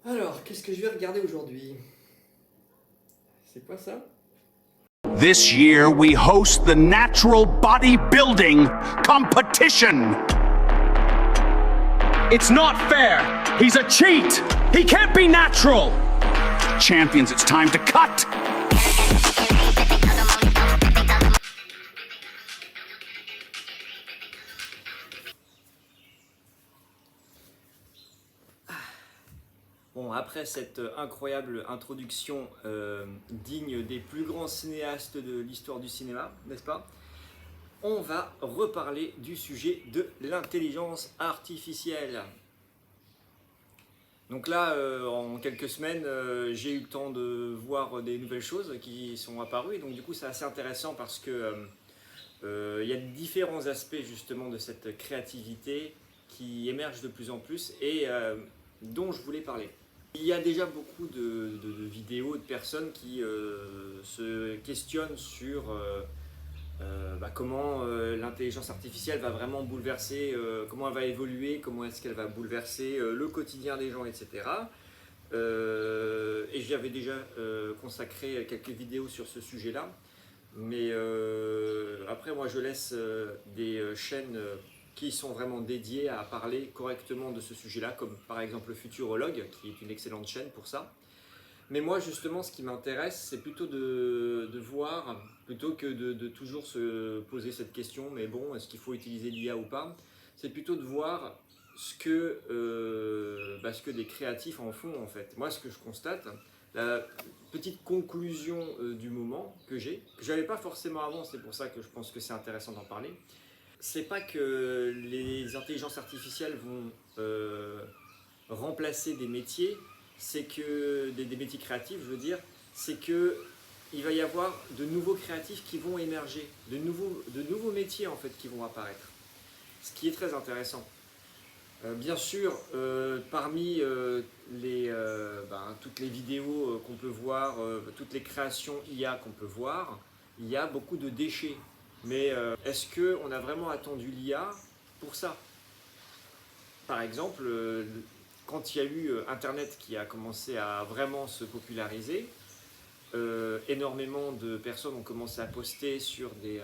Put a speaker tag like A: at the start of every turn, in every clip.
A: Alors, qu'est-ce que je vais regarder aujourd'hui? C'est quoi ça?
B: This year, we host the Natural Bodybuilding Competition.
C: It's not fair. He's a cheat. He can't be natural.
B: Champions, it's time to cut.
A: Bon, après cette incroyable introduction digne des plus grands cinéastes de l'histoire du cinéma, n'est-ce pas? On va reparler du sujet de l'intelligence artificielle. Donc là, en quelques semaines, j'ai eu le temps de voir des nouvelles choses qui sont apparues. Et donc du coup, c'est assez intéressant parce que il y a différents aspects justement de cette créativité qui émergent de plus en plus et dont je voulais parler. Il y a déjà beaucoup de vidéos de personnes qui se questionnent sur comment l'intelligence artificielle va vraiment bouleverser, comment elle va évoluer, comment est-ce qu'elle va bouleverser le quotidien des gens, etc. Et j'avais déjà consacré quelques vidéos sur ce sujet-là. Mais après, moi, je laisse des chaînes qui sont vraiment dédiées à parler correctement de ce sujet-là, comme par exemple Futurologue, qui est une excellente chaîne pour ça. Mais moi, justement, ce qui m'intéresse, c'est plutôt de voir, plutôt que de toujours se poser cette question, mais bon, est-ce qu'il faut utiliser l'IA ou pas? C'est plutôt de voir ce que des créatifs en font, en fait. Moi, ce que je constate, la petite conclusion du moment que j'ai, que je n'avais pas forcément avant, c'est pour ça que je pense que c'est intéressant d'en parler, c'est pas que les intelligences artificielles vont remplacer des métiers, c'est que des métiers créatifs, je veux dire, c'est que il va y avoir de nouveaux créatifs qui vont émerger, de nouveaux métiers en fait qui vont apparaître. Ce qui est très intéressant. Bien sûr, parmi toutes les vidéos qu'on peut voir, toutes les créations IA qu'on peut voir, il y a beaucoup de déchets. Mais est-ce qu'on a vraiment attendu l'IA pour ça? Par exemple, quand il y a eu Internet qui a commencé à vraiment se populariser, énormément de personnes ont commencé à poster sur des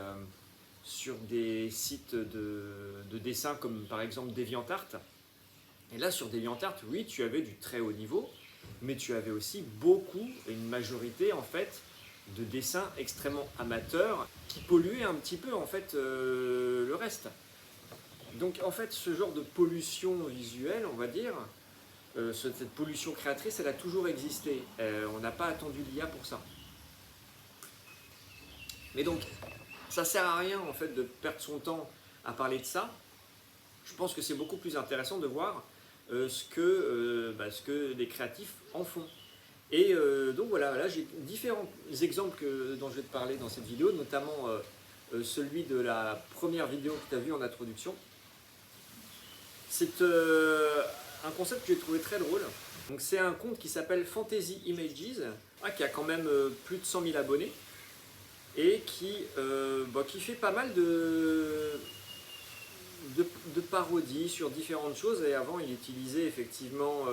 A: sites de dessins comme par exemple DeviantArt. Et là, sur DeviantArt, oui, tu avais du très haut niveau, mais tu avais aussi une majorité en fait, de dessins extrêmement amateurs qui polluaient un petit peu en fait le reste. Donc en fait, ce genre de pollution visuelle, on va dire, cette pollution créatrice, elle a toujours existé. On n'a pas attendu l'IA pour ça. Mais donc, ça sert à rien en fait de perdre son temps à parler de ça. Je pense que c'est beaucoup plus intéressant de voir ce que les créatifs en font. Et donc voilà, là j'ai différents exemples dont je vais te parler dans cette vidéo, notamment celui de la première vidéo que tu as vue en introduction. C'est un concept que j'ai trouvé très drôle. Donc c'est un compte qui s'appelle Fantasy Images, qui a quand même plus de 100 000 abonnés et qui fait pas mal de parodies sur différentes choses. Et avant, il utilisait effectivement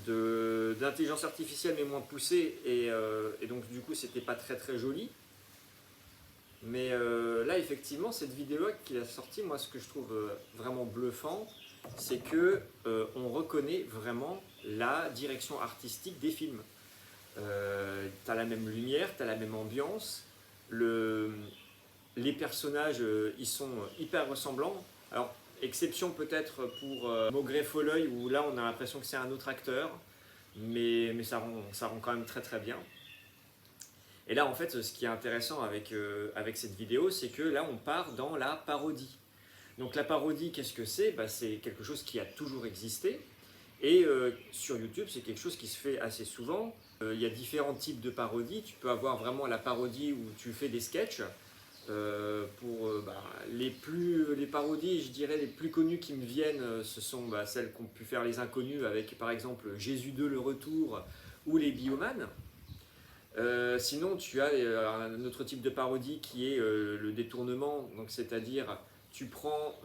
A: d'intelligence artificielle mais moins poussée et donc du coup, c'était pas très très joli. Mais là, effectivement, cette vidéo qu'il a sortie, moi, ce que je trouve vraiment bluffant, c'est que on reconnaît vraiment la direction artistique des films. T'as la même lumière, t'as la même ambiance, les personnages, ils sont hyper ressemblants. Alors, exception peut-être pour Maugrey Folleuil, où là, on a l'impression que c'est un autre acteur, mais ça rend quand même très très bien. Et là, en fait, ce qui est intéressant avec cette vidéo, c'est que là, on part dans la parodie. Donc la parodie, qu'est-ce que c'est? C'est quelque chose qui a toujours existé. Et sur YouTube, c'est quelque chose qui se fait assez souvent. Il y a différents types de parodies. Tu peux avoir vraiment la parodie où tu fais des sketchs. Les parodies, je dirais, les plus connues qui me viennent, ce sont celles qu'ont pu faire les inconnus avec, par exemple, Jésus 2, le retour, ou les Bioman. Sinon, tu as un autre type de parodie qui est le détournement, donc c'est-à-dire tu prends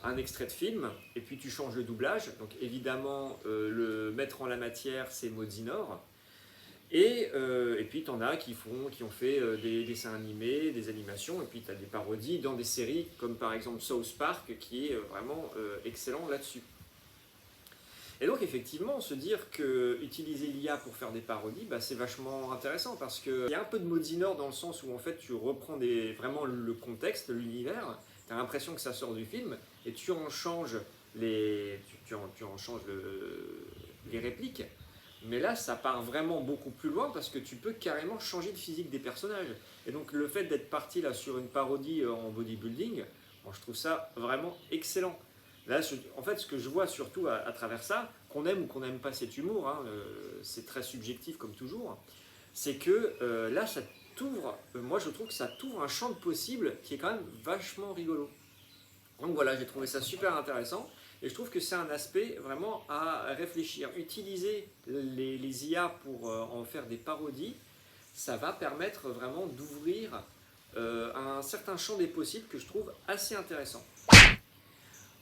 A: un extrait de film et puis tu changes le doublage. Donc évidemment, le maître en la matière, c'est Mozinor. Et puis tu en as qui ont fait des dessins animés, des animations, et puis tu as des parodies dans des séries comme par exemple South Park qui est vraiment excellent là-dessus. Et donc effectivement, se dire que utiliser l'IA pour faire des parodies, bah, c'est vachement intéressant parce qu'il y a un peu de Mozinor dans le sens où en fait tu reprends vraiment le contexte, l'univers, tu as l'impression que ça sort du film et tu en changes les répliques. Mais là, ça part vraiment beaucoup plus loin parce que tu peux carrément changer le physique des personnages. Et donc le fait d'être parti là sur une parodie en bodybuilding, bon, je trouve ça vraiment excellent. Là, en fait, ce que je vois surtout à travers ça, qu'on aime ou qu'on n'aime pas cet humour, hein, c'est très subjectif comme toujours, c'est que là, ça t'ouvre, moi je trouve que ça t'ouvre un champ de possibles qui est quand même vachement rigolo. Donc voilà, j'ai trouvé ça super intéressant. Et je trouve que c'est un aspect vraiment à réfléchir. Utiliser les IA pour en faire des parodies, ça va permettre vraiment d'ouvrir un certain champ des possibles que je trouve assez intéressant.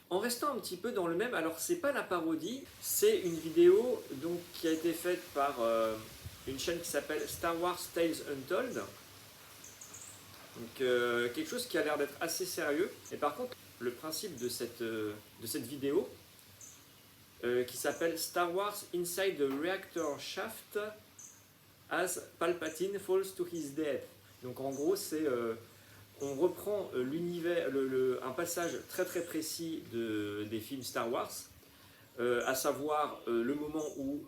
A: En restant un petit peu dans le même, alors c'est pas la parodie, c'est une vidéo donc, qui a été faite par une chaîne qui s'appelle Star Wars Tales Untold. Donc quelque chose qui a l'air d'être assez sérieux. Et par contre, le principe de cette vidéo qui s'appelle Star Wars Inside the Reactor Shaft as Palpatine falls to his death. Donc en gros, c'est on reprend l'univers, un passage très très précis des films Star Wars, à savoir le moment où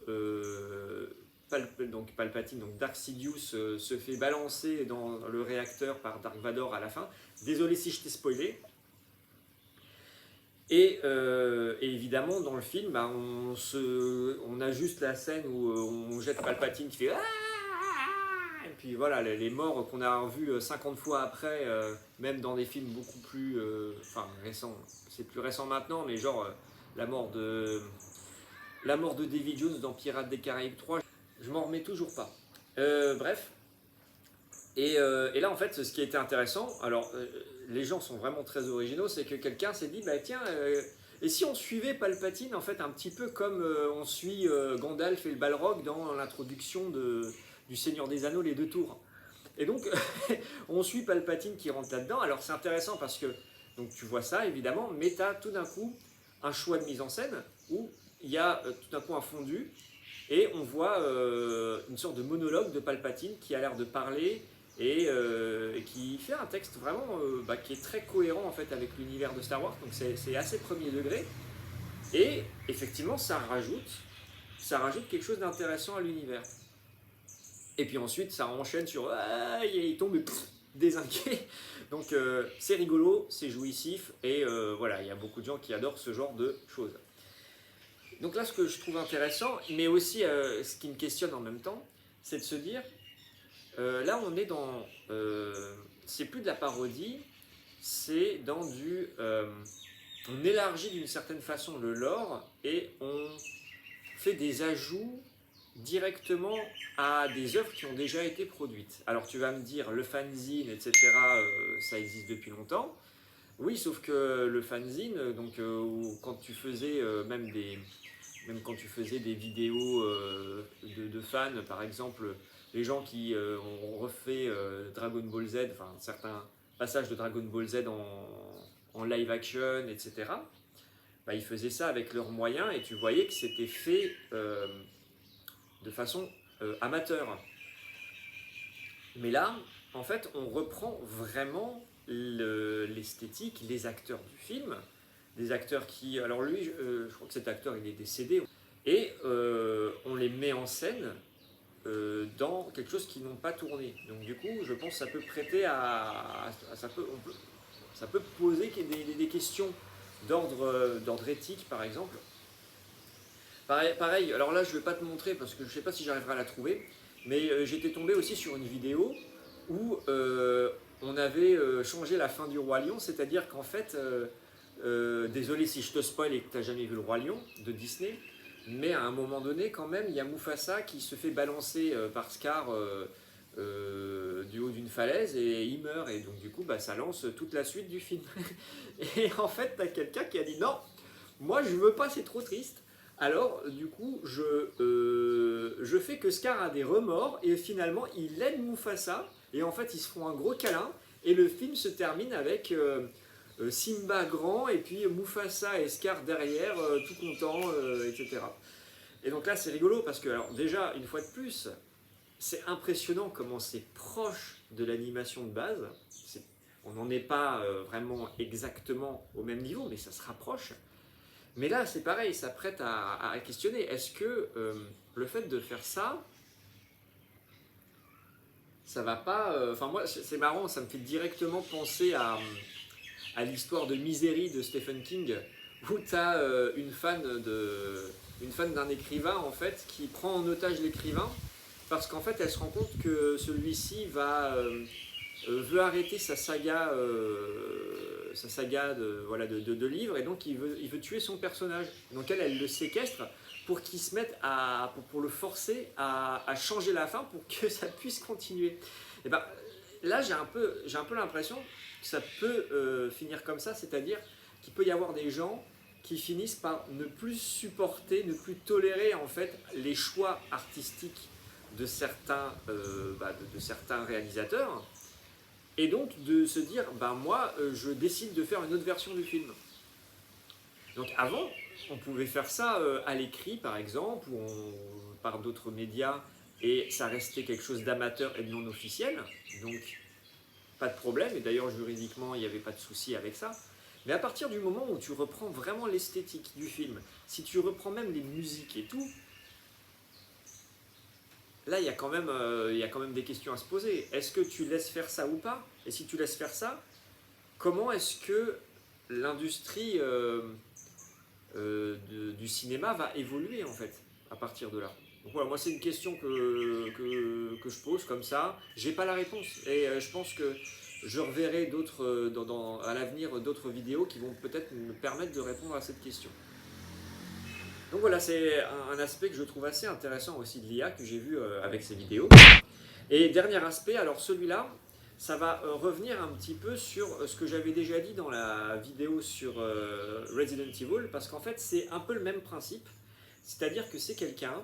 A: Palpatine, donc Darth Sidious, se fait balancer dans le réacteur par Dark Vador à la fin. Désolé si je t'ai spoilé. Et évidemment, dans le film, bah, on a juste la scène où on jette Palpatine qui fait « Ah !» Et puis voilà, les morts qu'on a vus 50 fois après, même dans des films beaucoup plus récents, c'est plus récent maintenant, mais genre la mort de Davy Jones dans Pirates des Caraïbes 3, je m'en remets toujours pas. Bref. Et là, en fait, ce qui a été intéressant, alors les gens sont vraiment très originaux, c'est que quelqu'un s'est dit, bah tiens, et si on suivait Palpatine, en fait, un petit peu comme on suit Gandalf et le Balrog dans l'introduction du Seigneur des Anneaux, les 2 tours. Et donc, on suit Palpatine qui rentre là-dedans. Alors, c'est intéressant parce que donc, tu vois ça, évidemment, mais tu as tout d'un coup un choix de mise en scène où il y a tout d'un coup un fondu et on voit une sorte de monologue de Palpatine qui a l'air de parler et qui fait un texte vraiment qui est très cohérent en fait avec l'univers de Star Wars, donc c'est assez premier degré, et effectivement ça rajoute quelque chose d'intéressant à l'univers. Et puis ensuite ça enchaîne sur il tombe dézingué, donc c'est rigolo, c'est jouissif, et voilà, il y a beaucoup de gens qui adorent ce genre de choses. Donc là, ce que je trouve intéressant, mais aussi ce qui me questionne en même temps, c'est de se dire, là on est dans, c'est plus de la parodie, c'est dans on élargit d'une certaine façon le lore et on fait des ajouts directement à des œuvres qui ont déjà été produites. Alors tu vas me dire, le fanzine, etc., ça existe depuis longtemps. Oui, sauf que le fanzine, donc quand tu faisais même quand tu faisais des vidéos de fans, par exemple, les gens qui ont refait Dragon Ball Z, enfin certains passages de Dragon Ball Z en live action, etc., bah, ils faisaient ça avec leurs moyens et tu voyais que c'était fait de façon amateur. Mais là, en fait, on reprend vraiment l'esthétique, les acteurs du film, des acteurs qui... Alors lui, je crois que cet acteur, il est décédé. Et on les met en scène dans quelque chose qu'ils n'ont pas tourné. Donc du coup, je pense que ça peut prêter ça peut poser des questions d'ordre éthique, par exemple. Pareil, alors là, je ne vais pas te montrer parce que je ne sais pas si j'arriverai à la trouver, mais j'étais tombé aussi sur une vidéo où on avait changé la fin du Roi Lion, c'est-à-dire qu'en fait... désolé si je te spoil et que tu n'as jamais vu le Roi Lion de Disney, mais à un moment donné, quand même, il y a Mufasa qui se fait balancer par Scar du haut d'une falaise et il meurt. Et donc du coup, ça lance toute la suite du film. Et en fait, t'as quelqu'un qui a dit non, moi je veux pas, c'est trop triste. Alors du coup, je fais que Scar a des remords et finalement il aide Mufasa et en fait ils se font un gros câlin et le film se termine avec Simba grand et puis Mufasa et Scar derrière, tout content, etc. Et donc là c'est rigolo parce que alors déjà une fois de plus, c'est impressionnant comment c'est proche de l'animation de base. On n'en est pas vraiment exactement au même niveau, mais ça se rapproche. Mais là, c'est pareil, ça prête à questionner. Est-ce que le fait de faire ça, ça va pas... Enfin, moi, c'est marrant, ça me fait directement penser à l'histoire de Misery de Stephen King, où tu as une fan d'un écrivain, en fait, qui prend en otage l'écrivain, parce qu'en fait, elle se rend compte que celui-ci veut arrêter sa saga de livres, et donc il veut tuer son personnage. Donc elle le séquestre pour qu'il se mette pour le forcer à changer la fin pour que ça puisse continuer. Et ben là j'ai un peu l'impression que ça peut finir comme ça, c'est-à-dire qu'il peut y avoir des gens qui finissent par ne plus supporter, ne plus tolérer en fait les choix artistiques de certains réalisateurs. Et donc de se dire, moi, je décide de faire une autre version du film. Donc avant, on pouvait faire ça à l'écrit, par exemple, ou par d'autres médias, et ça restait quelque chose d'amateur et de non officiel. Donc, pas de problème, et d'ailleurs, juridiquement, il n'y avait pas de souci avec ça. Mais à partir du moment où tu reprends vraiment l'esthétique du film, si tu reprends même les musiques et tout, là, il y a quand même des questions à se poser. Est-ce que tu laisses faire ça ou pas? Et si tu laisses faire ça, comment est-ce que l'industrie du cinéma va évoluer, en fait, à partir de là? Donc voilà, moi, c'est une question que je pose comme ça. J'ai pas la réponse. Et je pense que je reverrai à l'avenir d'autres vidéos qui vont peut-être me permettre de répondre à cette question. Donc voilà, c'est un aspect que je trouve assez intéressant aussi de l'IA que j'ai vu avec ces vidéos. Et dernier aspect, alors celui-là, ça va revenir un petit peu sur ce que j'avais déjà dit dans la vidéo sur Resident Evil, parce qu'en fait c'est un peu le même principe, c'est-à-dire que c'est quelqu'un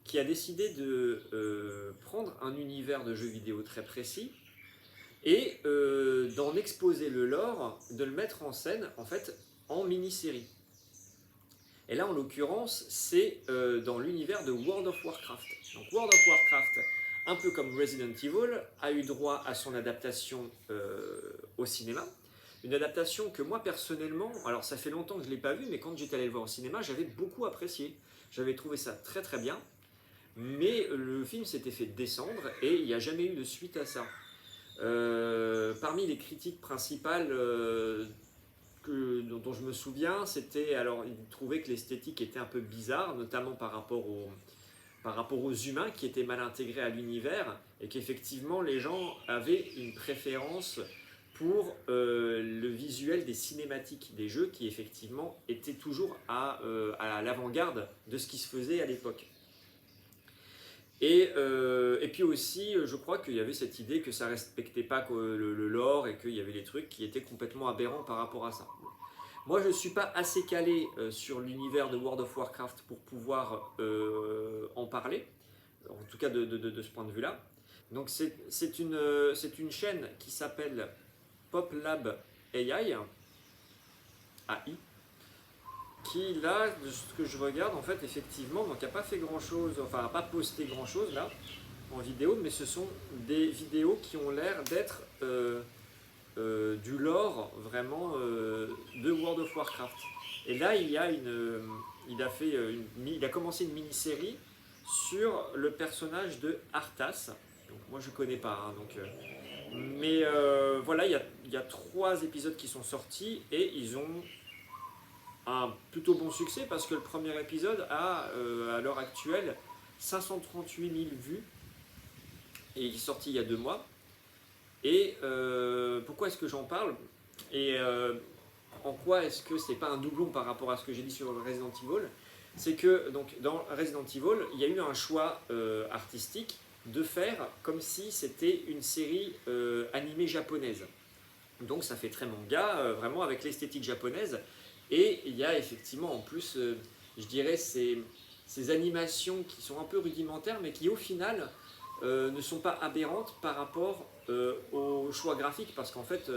A: qui a décidé de prendre un univers de jeux vidéo très précis et d'en exposer le lore, de le mettre en scène en fait en mini-série. Et là, en l'occurrence, c'est dans l'univers de World of Warcraft. Donc World of Warcraft, un peu comme Resident Evil, a eu droit à son adaptation au cinéma. Une adaptation que moi, personnellement, alors ça fait longtemps que je ne l'ai pas vue, mais quand j'étais allé le voir au cinéma, j'avais beaucoup apprécié. J'avais trouvé ça très très bien. Mais le film s'était fait descendre et il n'y a jamais eu de suite à ça. Parmi les critiques principales... dont je me souviens, c'était, alors il trouvait que l'esthétique était un peu bizarre, notamment par rapport aux humains qui étaient mal intégrés à l'univers, et qu'effectivement les gens avaient une préférence pour le visuel des cinématiques des jeux, qui effectivement étaient toujours à l'avant-garde de ce qui se faisait à l'époque. Et puis aussi, je crois qu'il y avait cette idée que ça ne respectait pas le lore et qu'il y avait des trucs qui étaient complètement aberrants par rapport à ça. Moi, je ne suis pas assez calé sur l'univers de World of Warcraft pour pouvoir en parler, en tout cas de ce point de vue-là. Donc c'est une chaîne qui s'appelle PopLab AI, qui là, de ce que je regarde, en fait, effectivement, donc n'a pas fait grand-chose, enfin n'a pas posté grand-chose là, en vidéo, mais ce sont des vidéos qui ont l'air d'être du lore vraiment de World of Warcraft. Et là, il a commencé une mini-série sur le personnage de Arthas. Donc moi je connais pas, mais voilà, il y a 3 épisodes qui sont sortis et ils ont un plutôt bon succès parce que le premier épisode a à l'heure actuelle 538 000 vues et il est sorti il y a 2 mois. Et pourquoi est-ce que j'en parle et en quoi est-ce que c'est pas un doublon par rapport à ce que j'ai dit sur Resident Evil? C'est que donc, dans Resident Evil, il y a eu un choix artistique de faire comme si c'était une série animée japonaise. Donc ça fait très manga, vraiment avec l'esthétique japonaise. Et il y a effectivement en plus, je dirais, ces animations qui sont un peu rudimentaires, mais qui au final ne sont pas aberrantes par rapport au choix graphique. Parce qu'en fait,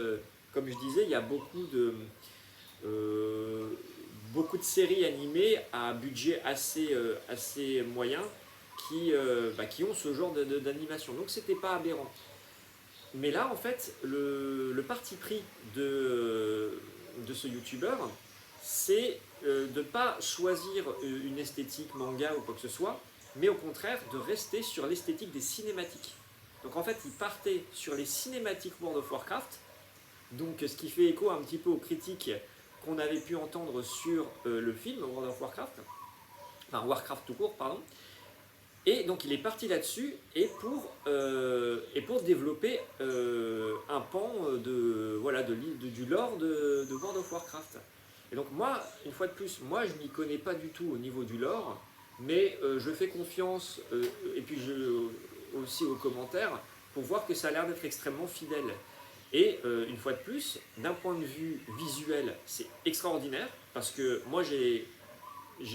A: comme je disais, il y a beaucoup de séries animées à budget assez moyen qui ont ce genre d'animation. Donc c'était pas aberrant. Mais là, en fait, le parti pris de ce youtubeur, c'est de ne pas choisir une esthétique manga ou quoi que ce soit, mais au contraire de rester sur l'esthétique des cinématiques. Donc en fait, il partait sur les cinématiques World of Warcraft, donc ce qui fait écho un petit peu aux critiques qu'on avait pu entendre sur le film World of Warcraft, enfin Warcraft tout court, pardon. Et donc il est parti là-dessus et pour développer un pan du lore de World of Warcraft. Et donc moi, une fois de plus, moi je m'y connais pas du tout au niveau du lore, mais je fais confiance et puis aussi aux commentaires pour voir que ça a l'air d'être extrêmement fidèle. Et une fois de plus, d'un point de vue visuel, c'est extraordinaire parce que moi j'ai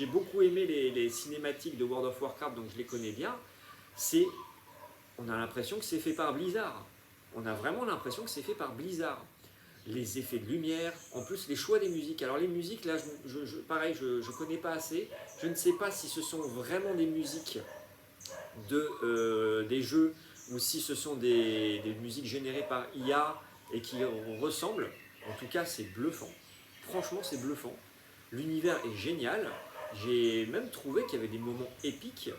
A: beaucoup aimé les cinématiques de World of Warcraft, donc je les connais bien. On a l'impression que c'est fait par Blizzard. On a vraiment l'impression que c'est fait par Blizzard. Les effets de lumière, en plus les choix des musiques. Alors les musiques, là, pareil, je ne connais pas assez. Je ne sais pas si ce sont vraiment des musiques des jeux ou si ce sont des musiques générées par IA et qui ressemblent. En tout cas, c'est bluffant. Franchement, c'est bluffant. L'univers est génial. J'ai même trouvé qu'il y avait des moments épiques.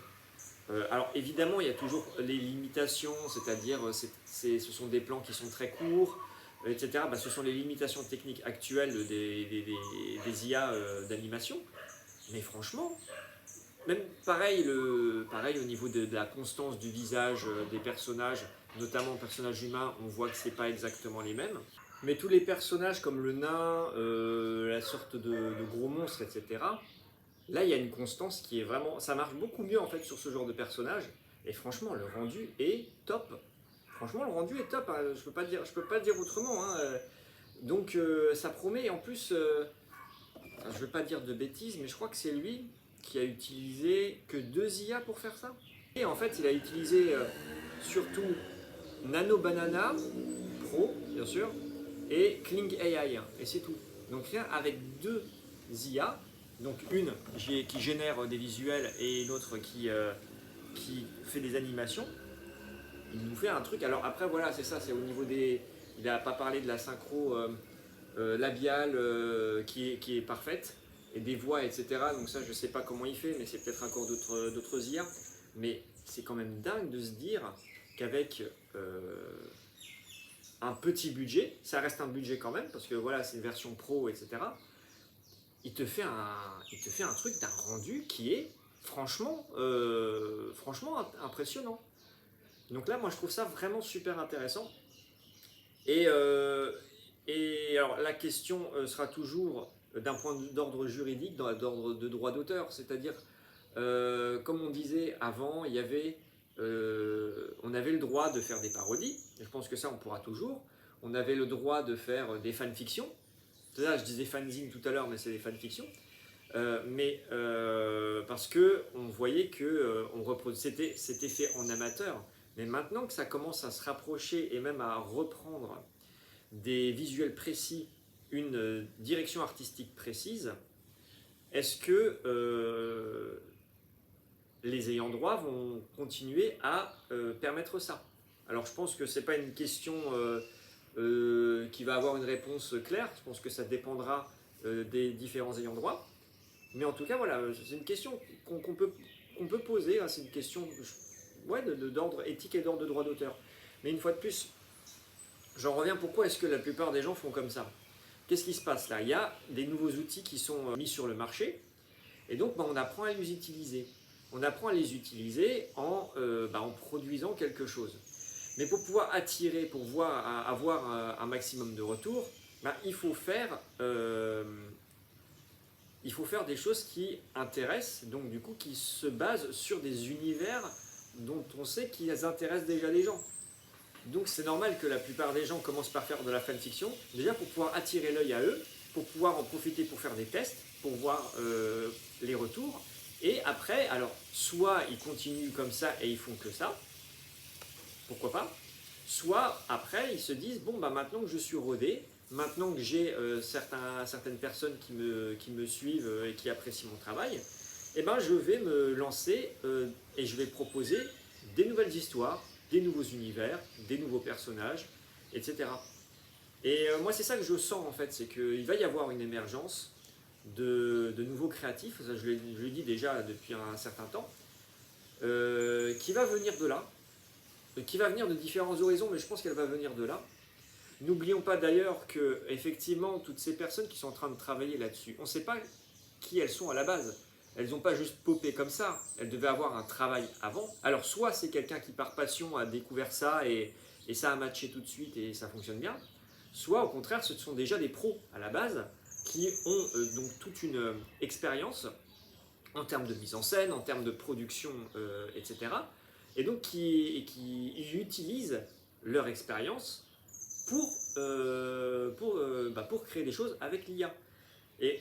A: Alors évidemment, il y a toujours les limitations, c'est-à-dire ce sont des plans qui sont très courts, etc. Ce sont les limitations techniques actuelles des IA d'animation. Mais franchement, même pareil au niveau de la constance du visage des personnages, notamment les personnages humains, on voit que ce n'est pas exactement les mêmes. Mais tous les personnages comme le nain, la sorte de gros monstre, etc., là il y a une constance qui est vraiment... Ça marche beaucoup mieux en fait sur ce genre de personnage. Et franchement, le rendu est top. Franchement, le rendu est top, hein. Je peux pas le dire autrement, hein. Donc ça promet, et en plus, je ne veux pas dire de bêtises, mais je crois que c'est lui qui a utilisé que 2 IA pour faire ça. Et en fait, il a utilisé surtout Nano Banana Pro, bien sûr, et Kling AI, et c'est tout. Donc rien, avec 2 IA, donc une qui génère des visuels et une autre qui fait des animations, il nous fait un truc. Alors après voilà, c'est ça, c'est au niveau des... Il n'a pas parlé de la synchro labiale qui est parfaite, et des voix, etc. Donc ça, je ne sais pas comment il fait, mais c'est peut-être encore d'autres IA. Mais c'est quand même dingue de se dire qu'avec un petit budget, ça reste un budget quand même, parce que voilà, c'est une version pro, etc. Il te fait un truc d'un rendu qui est franchement impressionnant. Donc là, moi, je trouve ça vraiment super intéressant. Et alors, la question sera toujours d'un point d'ordre juridique, d'ordre de droit d'auteur, c'est-à-dire, comme on disait avant, on avait le droit de faire des parodies, je pense que ça on pourra toujours, on avait le droit de faire des fanfictions, là je disais fanzine tout à l'heure, mais c'est des fanfictions, parce qu'on voyait que c'était fait en amateur, mais maintenant que ça commence à se rapprocher et même à reprendre des visuels précis, une direction artistique précise, est-ce que les ayants droit vont continuer à permettre ça? Alors je pense que ce n'est pas une question qui va avoir une réponse claire, je pense que ça dépendra des différents ayants droit, mais en tout cas voilà, c'est une question qu'on peut poser, hein, c'est une question d'ordre éthique et d'ordre de droit d'auteur. Mais une fois de plus, j'en reviens, pourquoi est-ce que la plupart des gens font comme ça? Qu'est-ce qui se passe là? Il y a des nouveaux outils qui sont mis sur le marché, et donc on apprend à les utiliser. On apprend à les utiliser en produisant quelque chose. Mais pour pouvoir attirer, pour avoir un maximum de retours, il faut faire des choses qui intéressent, donc du coup qui se basent sur des univers dont on sait qu'ils intéressent déjà les gens. Donc c'est normal que la plupart des gens commencent par faire de la fanfiction, déjà pour pouvoir attirer l'œil à eux, pour pouvoir en profiter pour faire des tests, pour voir les retours. Et après, alors, soit ils continuent comme ça et ils font que ça, pourquoi pas, soit après ils se disent, bon bah maintenant que je suis rodé, maintenant que j'ai certaines personnes qui me suivent et qui apprécient mon travail, eh ben, je vais me lancer et je vais proposer des nouvelles histoires, des nouveaux univers, des nouveaux personnages, etc. Et moi c'est ça que je sens en fait, c'est qu'il va y avoir une émergence de nouveaux créatifs, ça, je le dis déjà depuis un certain temps, qui va venir de là, qui va venir de différents horizons, mais je pense qu'elle va venir de là. N'oublions pas d'ailleurs que effectivement toutes ces personnes qui sont en train de travailler là-dessus, on ne sait pas qui elles sont à la base. Elles n'ont pas juste popé comme ça, elles devaient avoir un travail avant. Alors soit c'est quelqu'un qui par passion a découvert ça et ça a matché tout de suite et ça fonctionne bien, soit au contraire ce sont déjà des pros à la base qui ont donc toute une expérience en termes de mise en scène, en termes de production, etc. Et donc qui utilisent leur expérience pour créer des choses avec l'IA. Et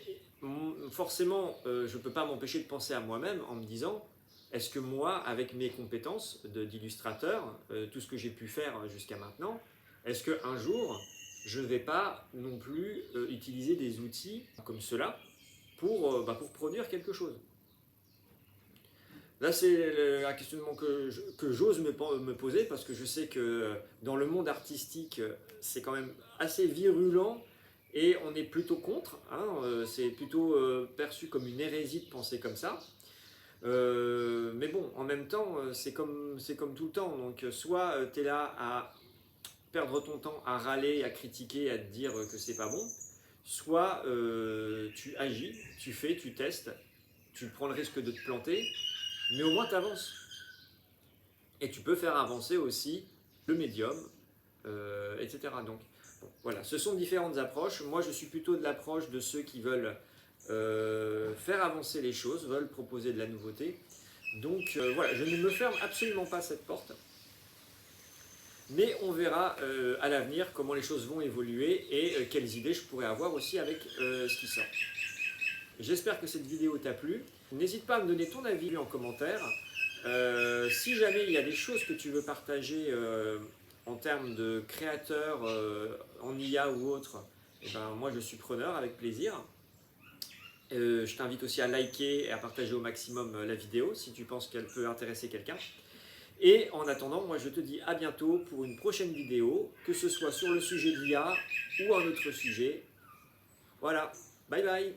A: forcément, je ne peux pas m'empêcher de penser à moi-même en me disant, est-ce que moi, avec mes compétences d'illustrateur, tout ce que j'ai pu faire jusqu'à maintenant, est-ce qu'un jour, je ne vais pas non plus utiliser des outils comme cela pour produire quelque chose? Là, c'est un questionnement que j'ose me poser parce que je sais que dans le monde artistique, c'est quand même assez virulent. Et on est plutôt contre, hein, c'est plutôt perçu comme une hérésie de penser comme ça. Mais bon, en même temps, c'est comme tout le temps. Donc soit tu es là à perdre ton temps à râler, à critiquer, à te dire que c'est pas bon, soit tu agis, tu fais, tu testes, tu prends le risque de te planter, mais au moins tu avances. Et tu peux faire avancer aussi le médium, etc. Donc, voilà, ce sont différentes approches. Moi, je suis plutôt de l'approche de ceux qui veulent faire avancer les choses, veulent proposer de la nouveauté. Donc, voilà, je ne me ferme absolument pas cette porte. Mais on verra à l'avenir comment les choses vont évoluer et quelles idées je pourrais avoir aussi avec ce qui sort. J'espère que cette vidéo t'a plu. N'hésite pas à me donner ton avis en commentaire. Si jamais il y a des choses que tu veux partager en termes de créateurs en IA ou autre, eh ben, moi je suis preneur avec plaisir. Je t'invite aussi à liker et à partager au maximum la vidéo si tu penses qu'elle peut intéresser quelqu'un. Et en attendant, moi je te dis à bientôt pour une prochaine vidéo, que ce soit sur le sujet de l'IA ou un autre sujet. Voilà, bye bye.